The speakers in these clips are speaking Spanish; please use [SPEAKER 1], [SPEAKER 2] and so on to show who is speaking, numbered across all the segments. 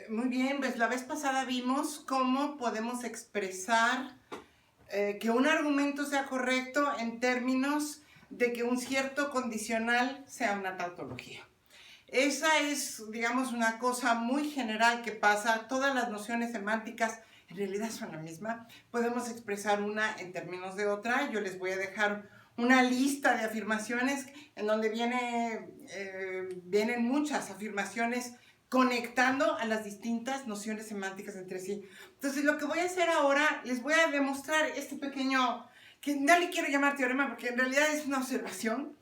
[SPEAKER 1] Muy bien, pues la vez pasada vimos cómo podemos expresar que un argumento sea correcto en términos de que un cierto condicional sea una tautología. Esa es, digamos, una cosa muy general que pasa. Todas las nociones semánticas en realidad son la misma. Podemos expresar una en términos de otra. Yo les voy a dejar una lista de afirmaciones en donde vienen muchas afirmaciones conectando a las distintas nociones semánticas entre sí. Entonces, lo que voy a hacer ahora, les voy a demostrar este pequeño, que no le quiero llamar teorema porque en realidad es una observación,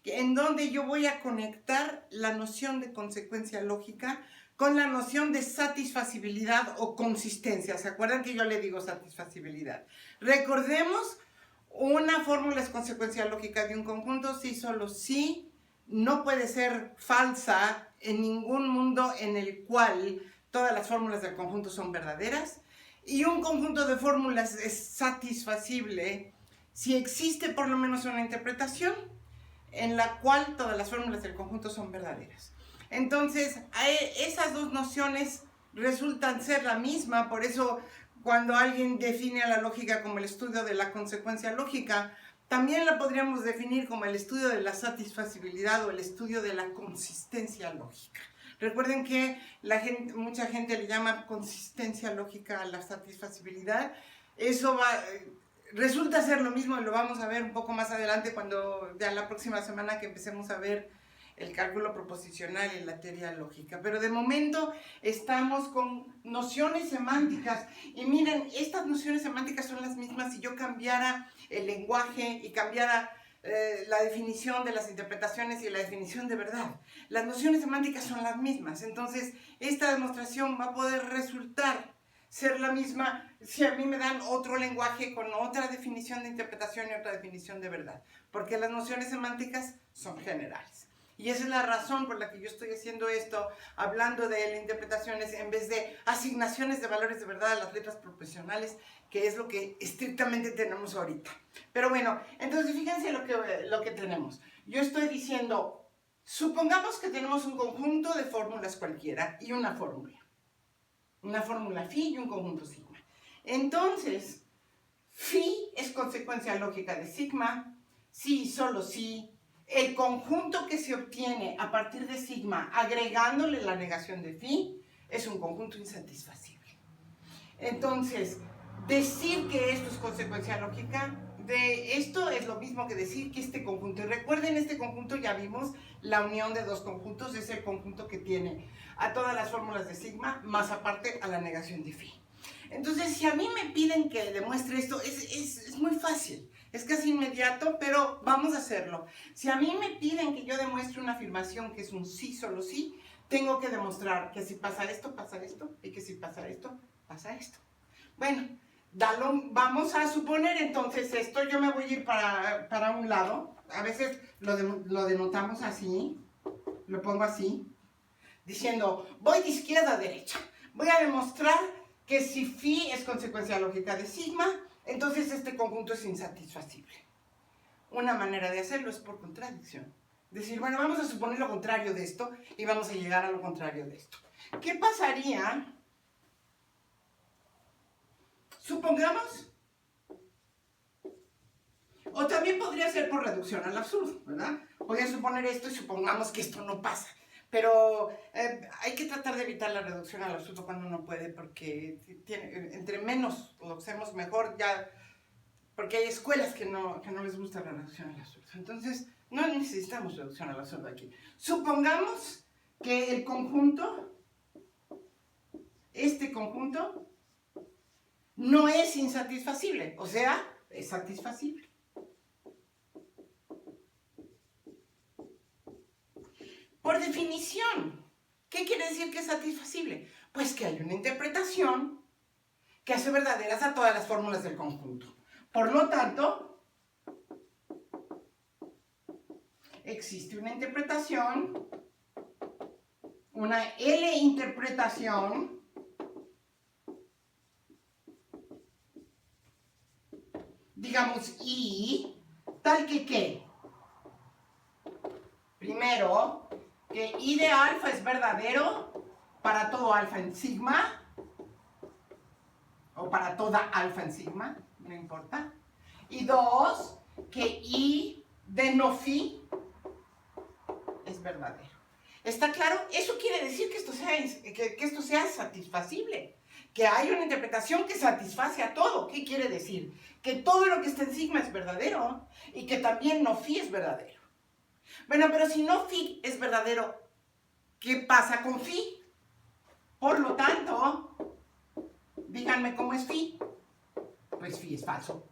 [SPEAKER 1] en donde yo voy a conectar la noción de consecuencia lógica con la noción de satisfacibilidad o consistencia. ¿Se acuerdan que yo le digo satisfacibilidad? Recordemos, una fórmula es consecuencia lógica de un conjunto si solo sí, no puede ser falsa en ningún mundo en el cual todas las fórmulas del conjunto son verdaderas, y un conjunto de fórmulas es satisfacible si existe por lo menos una interpretación en la cual todas las fórmulas del conjunto son verdaderas. Entonces, esas dos nociones resultan ser la misma. Por eso, cuando alguien define a la lógica como el estudio de la consecuencia lógica, también la podríamos definir como el estudio de la satisfacibilidad o el estudio de la consistencia lógica. Recuerden que mucha gente le llama consistencia lógica a la satisfacibilidad. Eso resulta ser lo mismo y lo vamos a ver un poco más adelante cuando ya la próxima semana que empecemos a ver el cálculo proposicional y la teoría lógica. Pero de momento estamos con nociones semánticas y miren, estas nociones semánticas son las mismas si yo cambiara el lenguaje y cambiara la definición de las interpretaciones y la definición de verdad. Las nociones semánticas son las mismas, entonces esta demostración va a poder resultar ser la misma si a mí me dan otro lenguaje con otra definición de interpretación y otra definición de verdad, porque las nociones semánticas son generales. Y esa es la razón por la que yo estoy haciendo esto, hablando de interpretaciones en vez de asignaciones de valores de verdad a las letras proposicionales, que es lo que estrictamente tenemos ahorita. Pero bueno, entonces fíjense lo que tenemos. Yo estoy diciendo, supongamos que tenemos un conjunto de fórmulas cualquiera y una fórmula phi y un conjunto sigma. Entonces, phi es consecuencia lógica de sigma, si y solo si el conjunto que se obtiene a partir de sigma agregándole la negación de phi es un conjunto insatisfacible. Entonces, decir que esto es consecuencia lógica de esto es lo mismo que decir que este conjunto, y recuerden, este conjunto ya vimos, la unión de dos conjuntos es el conjunto que tiene a todas las fórmulas de sigma, más aparte a la negación de phi. Entonces, si a mí me piden que demuestre esto, es muy fácil, es casi inmediato, pero vamos a hacerlo. Si a mí me piden que yo demuestre una afirmación que es un sí, solo sí, tengo que demostrar que si pasa esto, y que si pasa esto, pasa esto. Bueno, vamos a suponer entonces esto. Yo me voy a ir para un lado. A veces lo denotamos así, lo pongo así, diciendo, voy de izquierda a derecha. Voy a demostrar que si phi es consecuencia lógica de sigma, entonces este conjunto es insatisfacible. Una manera de hacerlo es por contradicción. Decir, bueno, vamos a suponer lo contrario de esto y vamos a llegar a lo contrario de esto. ¿Qué pasaría? Supongamos, o también podría ser por reducción al absurdo, ¿verdad? Voy a suponer esto y supongamos que esto no pasa. Pero hay que tratar de evitar la reducción al absurdo cuando uno puede, porque entre menos lo hacemos mejor, ya, porque hay escuelas que no les gusta la reducción al absurdo. Entonces, no necesitamos reducción al absurdo aquí. Supongamos que el conjunto, este conjunto, no es insatisfacible, o sea, es satisfacible. Por definición, ¿qué quiere decir que es satisfacible? Pues que hay una interpretación que hace verdaderas a todas las fórmulas del conjunto. Por lo tanto, existe una interpretación, una L interpretación, digamos I, tal que ¿qué? Primero, que I de alfa es verdadero para todo alfa en sigma, o para toda alfa en sigma, no importa. Y 2, que I de no phi es verdadero. ¿Está claro? Eso quiere decir que esto sea satisfacible, que hay una interpretación que satisface a todo. ¿Qué quiere decir? Que todo lo que está en sigma es verdadero y que también no phi es verdadero. Bueno, pero si no phi es verdadero, ¿qué pasa con phi? Por lo tanto, díganme cómo es phi. Pues phi es falso.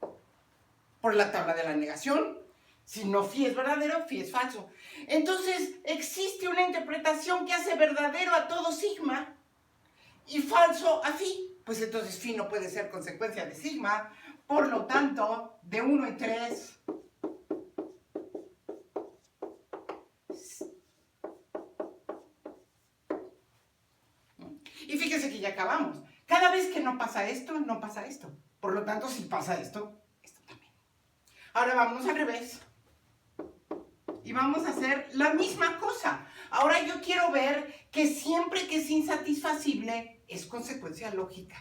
[SPEAKER 1] Por la tabla de la negación. Si no phi es verdadero, phi es falso. Entonces, existe una interpretación que hace verdadero a todo sigma y falso a phi. Pues entonces phi no puede ser consecuencia de sigma. Por lo tanto, de 1 y 3... Y fíjense que ya acabamos. Cada vez que no pasa esto, no pasa esto. Por lo tanto, si pasa esto, esto también. Ahora vamos al revés. Y vamos a hacer la misma cosa. Ahora yo quiero ver que siempre que es insatisfacible es consecuencia lógica.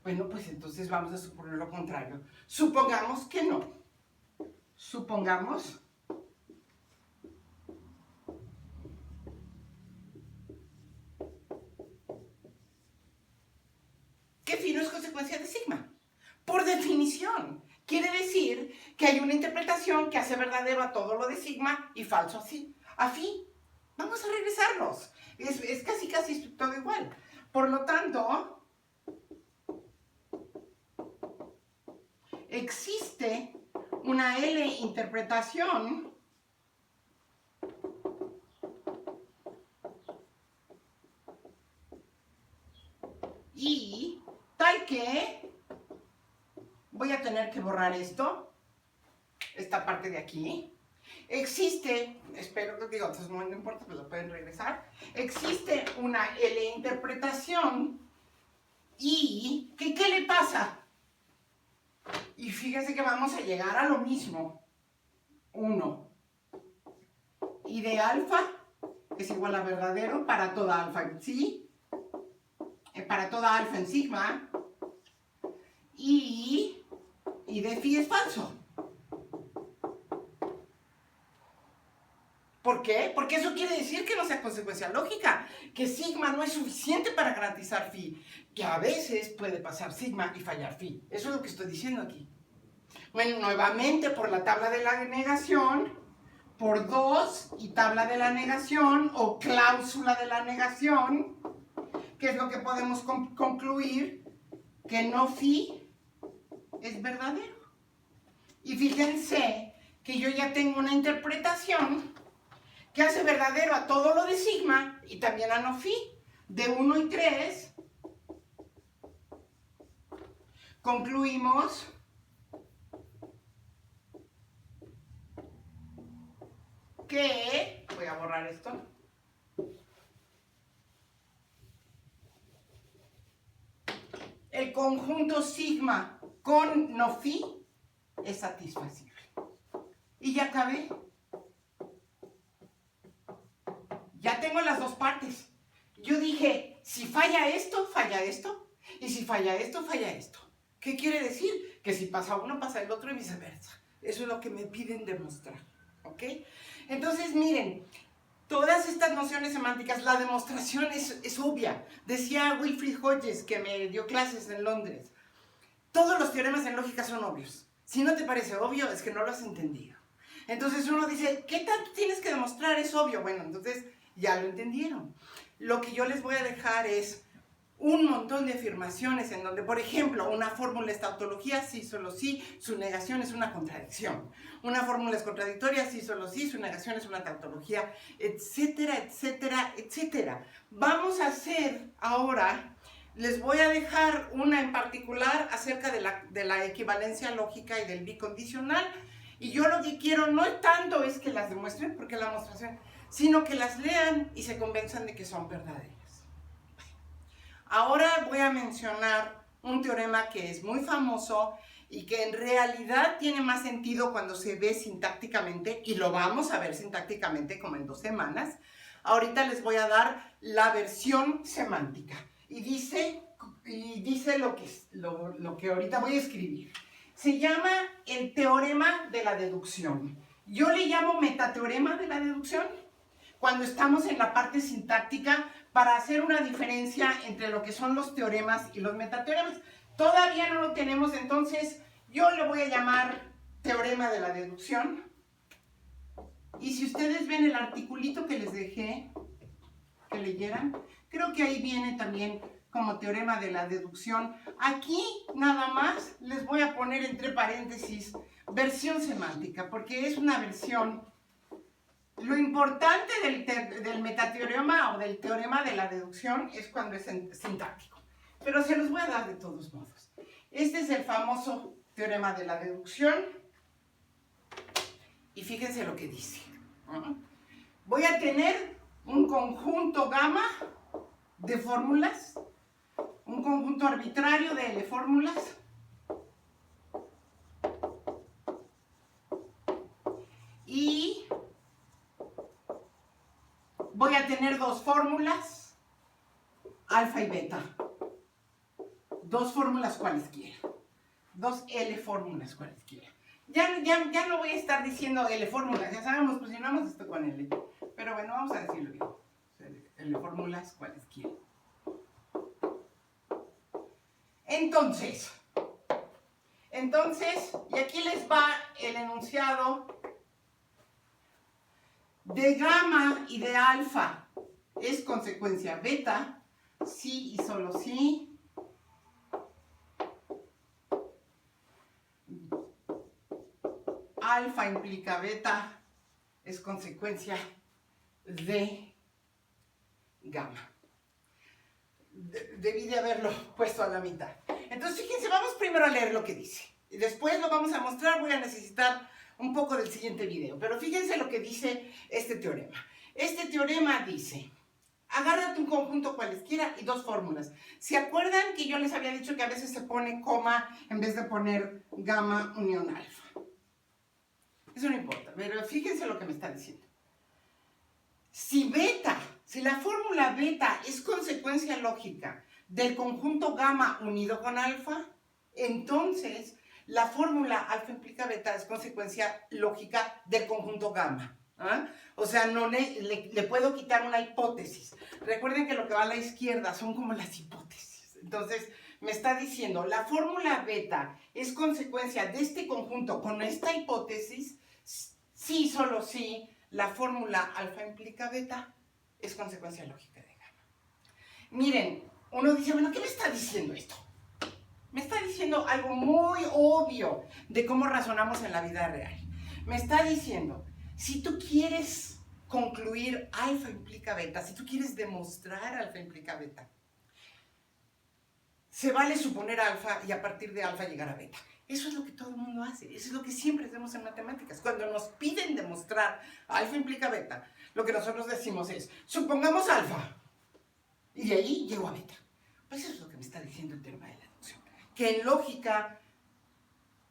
[SPEAKER 1] Bueno, pues entonces vamos a suponer lo contrario. Supongamos que no. Supongamos que phi no es consecuencia de sigma. Por definición. Quiere decir que hay una interpretación que hace verdadero a todo lo de sigma y falso a phi. Vamos a regresarnos. Es casi todo igual. Por lo tanto, existe una L interpretación y tal que voy a tener que borrar esta parte de aquí. Existe, espero que digo, entonces no importa, pues lo pueden regresar. Existe una L interpretación y ¿qué le pasa? Y fíjense que vamos a llegar a lo mismo. 1. Y de alfa es igual a verdadero para toda alfa en sí, para toda alfa en sigma, y de phi es falso. ¿Por qué? Porque eso quiere decir que no sea consecuencia lógica, que sigma no es suficiente para garantizar phi, que a veces puede pasar sigma y fallar phi. Eso es lo que estoy diciendo aquí. Bueno, nuevamente por la tabla de la negación, por 2 y tabla de la negación o cláusula de la negación, ¿qué es lo que podemos concluir? Que no phi es verdadero. Y fíjense que yo ya tengo una interpretación que hace verdadero a todo lo de sigma y también a no phi. De 1 y 3 concluimos que, voy a borrar esto, el conjunto sigma con no phi es satisfacible. Y ya acabé. Ya tengo las dos partes. Yo dije, si falla esto, falla esto. Y si falla esto, falla esto. ¿Qué quiere decir? Que si pasa uno, pasa el otro y viceversa. Eso es lo que me piden demostrar. ¿Ok? Entonces, miren, todas estas nociones semánticas, la demostración es obvia. Decía Wilfrid Hodges, que me dio clases en Londres. Todos los teoremas en lógica son obvios. Si no te parece obvio, es que no lo has entendido. Entonces uno dice, ¿qué tanto tienes que demostrar? Es obvio. Bueno, entonces ya lo entendieron. Lo que yo les voy a dejar es un montón de afirmaciones en donde, por ejemplo, una fórmula es tautología, sí, solo sí, su negación es una contradicción. Una fórmula es contradictoria, sí, solo sí, su negación es una tautología, etcétera, etcétera, etcétera. Vamos a hacer ahora, les voy a dejar una en particular acerca de la equivalencia lógica y del bicondicional. Y yo lo que quiero no tanto es que las demuestren, porque la demostración, sino que las lean y se convenzan de que son verdaderas. Ahora voy a mencionar un teorema que es muy famoso y que en realidad tiene más sentido cuando se ve sintácticamente, y lo vamos a ver sintácticamente como en 2 semanas. ahorita les voy a dar la versión semántica. Y dice lo que ahorita voy a escribir. Se llama el teorema de la deducción. Yo le llamo metateorema de la deducción cuando estamos en la parte sintáctica para hacer una diferencia entre lo que son los teoremas y los metateoremas. Todavía no lo tenemos, entonces yo le voy a llamar teorema de la deducción. Y si ustedes ven el articulito que les dejé que leyeran, creo que ahí viene también como teorema de la deducción. Aquí nada más les voy a poner entre paréntesis versión semántica, porque es una versión. Lo importante del metateorema o del teorema de la deducción es cuando es sintáctico, pero se los voy a dar de todos modos. Este es el famoso teorema de la deducción y fíjense lo que dice. Voy a tener un conjunto gamma de fórmulas, un conjunto arbitrario de L fórmulas, y voy a tener dos fórmulas, alfa y beta, dos fórmulas cualesquiera, dos L fórmulas cualesquiera. Ya no voy a estar diciendo L fórmulas, ya sabemos, pues si no hemos esto con L, pero bueno, vamos a decirlo bien, L fórmulas cualesquiera. Entonces, y aquí les va el enunciado de gamma y de alfa. Es consecuencia beta, sí y solo sí. Alfa implica beta, es consecuencia de gamma. Debí de haberlo puesto a la mitad. Entonces, fíjense, vamos primero a leer lo que dice. Y después lo vamos a mostrar, voy a necesitar un poco del siguiente video. Pero fíjense lo que dice este teorema. Este teorema dice, agárrate un conjunto cualesquiera y dos fórmulas. ¿Se acuerdan que yo les había dicho que a veces se pone coma en vez de poner gamma unión alfa? Eso no importa, pero fíjense lo que me está diciendo. Si la fórmula beta es consecuencia lógica del conjunto gamma unido con alfa, entonces la fórmula alfa implica beta es consecuencia lógica del conjunto gamma. ¿Ah? O sea, no le puedo quitar una hipótesis. Recuerden que lo que va a la izquierda son como las hipótesis. Entonces, me está diciendo, la fórmula beta es consecuencia de este conjunto con esta hipótesis, sí, solo sí, la fórmula alfa implica beta es consecuencia lógica de gamma. Miren, uno dice, bueno, ¿qué me está diciendo esto? Me está diciendo algo muy obvio de cómo razonamos en la vida real. Me está diciendo, si tú quieres concluir alfa implica beta, si tú quieres demostrar alfa implica beta, se vale suponer alfa y a partir de alfa llegar a beta. Eso es lo que todo el mundo hace, eso es lo que siempre hacemos en matemáticas. Cuando nos piden demostrar alfa implica beta, lo que nosotros decimos es, supongamos alfa, y de ahí llego a beta. Pues eso es lo que me está diciendo el teorema de la deducción. Que en lógica,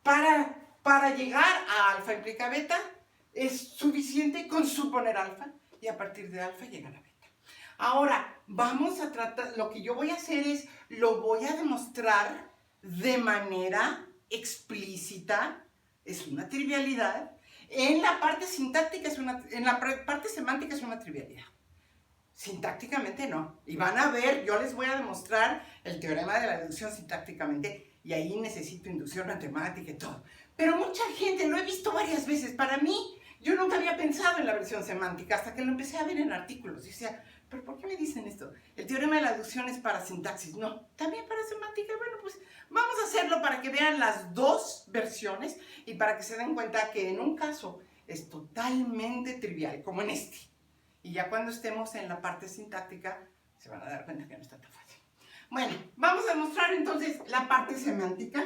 [SPEAKER 1] para llegar a alfa implica beta, es suficiente con suponer alfa y a partir de alfa llegar a beta. Ahora, vamos a tratar, lo que yo voy a hacer es, lo voy a demostrar de manera explícita, es una trivialidad, en la parte sintáctica en la parte semántica es una trivialidad. Sintácticamente no. Y van a ver, yo les voy a demostrar el teorema de la deducción sintácticamente y ahí necesito inducción matemática y todo. Pero mucha gente, lo he visto varias veces, para mí, yo nunca había pensado en la versión semántica hasta que lo empecé a ver en artículos. Y decía, ¿pero por qué me dicen esto? El teorema de la deducción es para sintaxis. No, también para semántica. Bueno, pues vamos a hacerlo para que vean las dos versiones y para que se den cuenta que en un caso es totalmente trivial, como en este. Y ya cuando estemos en la parte sintáctica, se van a dar cuenta que no está tan fácil. Bueno, vamos a mostrar entonces la parte semántica.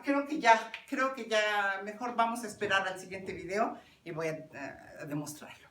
[SPEAKER 1] Creo que ya mejor vamos a esperar al siguiente video y voy a demostrarlo.